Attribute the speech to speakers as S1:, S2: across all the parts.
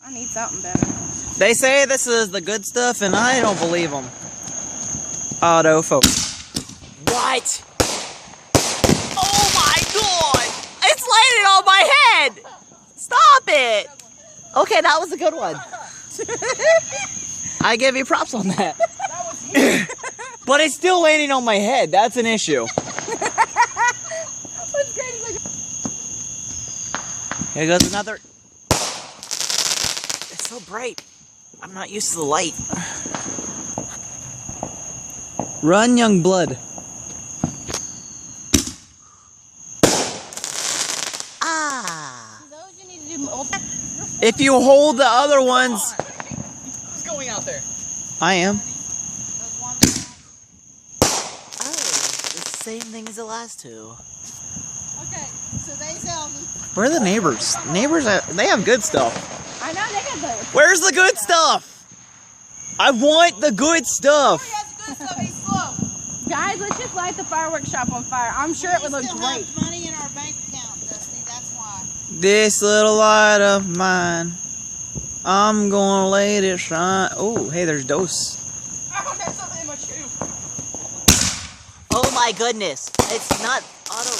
S1: I need something better.
S2: They say this is the good stuff, and I don't believe them. Autofocus. What? Oh my god! It's landing on my head! Stop it! Okay, that was a good one. I give you props on that. But it's still landing on my head. That's an issue. Here goes another. It's so bright. I'm not used to the light. Run, young blood. Ah. If you hold the other ones.
S3: Who's going out there?
S2: I am. Oh, the same thing as the last two.
S1: Okay, so they sell me.
S2: Where are the neighbors? Neighbors, they have good stuff.
S1: I know they got the.
S2: Where's the good stuff? I want the good stuff.
S1: Good stuff, he's slow. Guys, let's just light the fireworks shop on fire. I'm sure it would look great.
S4: Have money in our bank account, Dusty. That's why.
S2: This little light of mine, I'm gonna let it shine. Oh, hey, there's dose.
S1: Oh, there's something in my shoe.
S2: Oh my goodness, it's not auto.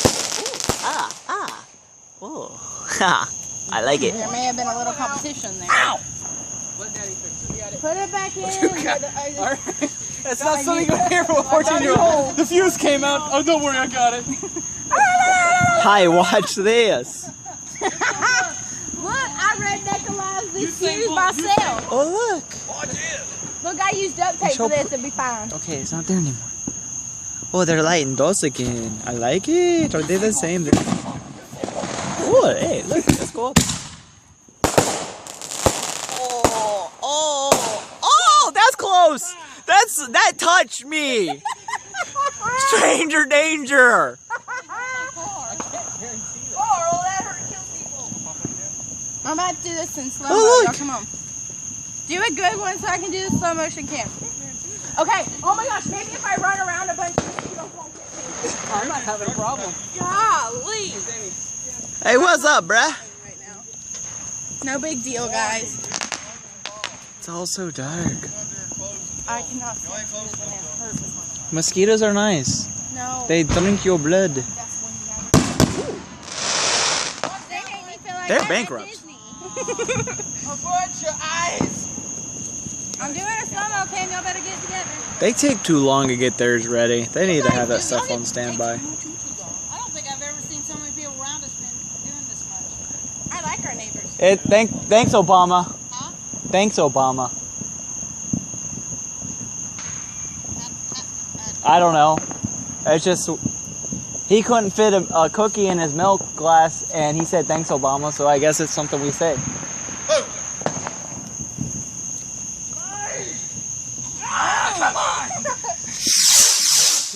S2: Ooh, oh, ha! I like it.
S1: There may have been a little competition there.
S3: Ow! Let Daddy fix it. You got it.
S1: Put it back in.
S3: Alright. That's not something you hear from a 14-year-old. The fuse came out. Oh, don't worry, I got it.
S2: Hi, watch this.
S1: Look, I redneckalized this fuse myself.
S2: Oh, look.
S3: Watch it.
S1: Look, I used duct tape for this. It'll be fine.
S2: Okay, it's not there anymore. Oh, they're lighting those again. I like it. Are they the same? Oh, hey, look. Let's go up. Oh, that's close. That touched me. Stranger danger.
S1: I'm about to do this in slow
S2: Oh,
S1: motion.
S2: look.
S1: Come on. Do a good one so I can do the slow motion cam. Okay. Oh my gosh, maybe if I run around a bunch of mosquitoes won't get me.
S3: I'm not having a problem.
S1: Golly.
S2: Hey, what's up, bruh?
S1: No big deal, guys.
S2: It's all so dark.
S1: I cannot see mosquitoes and it hurts.
S2: Mosquitoes are nice.
S1: No.
S2: They drink your blood.
S1: That's when you They make me feel like
S2: They're
S1: I'm at
S2: bankrupt.
S1: Disney.
S4: Avoid your eyes.
S1: I'm doing a slow-mo cam. Y'all better get it together.
S2: They take too long to get theirs ready. They need to have that stuff on standby.
S4: I don't think I've ever seen so many people around us been doing this much.
S1: I like our neighbors.
S2: Thanks, Obama.
S4: Huh?
S2: Thanks, Obama. I don't know. It's just he couldn't fit a cookie in his milk glass, and he said thanks, Obama. So I guess it's something we say.
S3: Come on!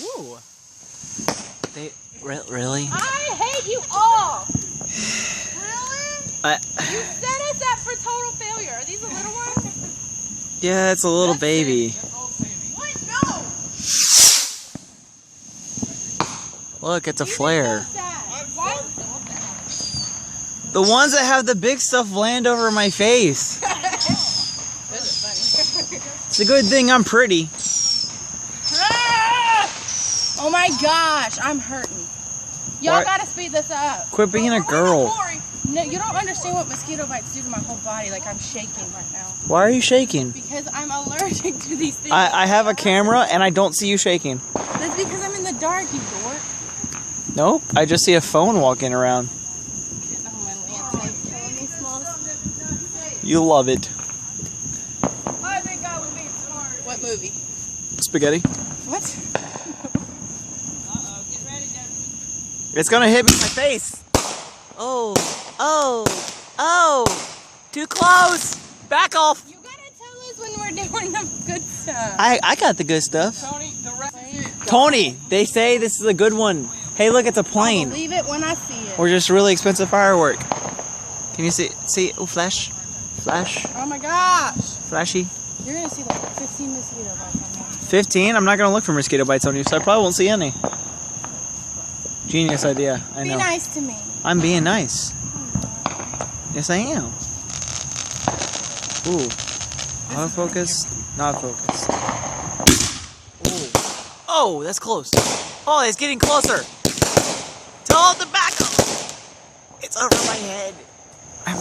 S2: Ooh. They really?
S1: I hate you all. Really? You set us up for total failure. Are these the little ones?
S2: Yeah, it's a little baby.
S1: What? No.
S2: Look, it's a flare.
S1: What?
S2: The ones that have the big stuff land over my face. It's a good thing I'm pretty.
S1: Oh my gosh, I'm hurting. Y'all gotta speed this up.
S2: Quit being a girl.
S1: No, you don't understand what mosquito bites do to my whole body. Like, I'm shaking right now.
S2: Why are you shaking?
S1: Because I'm allergic to these things.
S2: I have a camera and I don't see you shaking.
S1: That's because I'm in the dark, you dork.
S2: Nope, I just see a phone walking around.
S1: Oh, my Lance is telling me small.
S2: You love it.
S1: I think I was being smart. What movie?
S2: Spaghetti.
S1: What?
S4: Uh-oh, get ready, Dusty.
S2: It's gonna hit me in my face. Oh. Too close. Back off.
S1: You gotta tell us when we're doing the good stuff.
S2: I got the good stuff.
S3: Tony, the rest
S2: Tony, they say this is a good one. Hey, look, it's a
S1: I'll
S2: plane.
S1: believe it when I see it.
S2: Or just really expensive firework. Can you see? Oh, flash. Flash.
S1: Oh my gosh.
S2: Flashy.
S1: You're gonna see like 15 mosquito bites on me.
S2: 15? I'm not gonna look for mosquito bites on you, so I probably won't see any. Genius idea. I
S1: Be
S2: know.
S1: nice to me.
S2: I'm being nice. Yes, I am.
S3: Ooh. Autofocus, not focus.
S2: Ooh. Oh, that's close. Oh, it's getting closer. Tell him to back up. It's over my head. I'm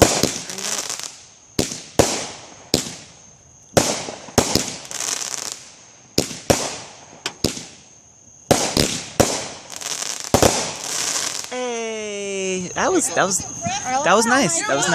S2: Hey, that was nice. That was nice.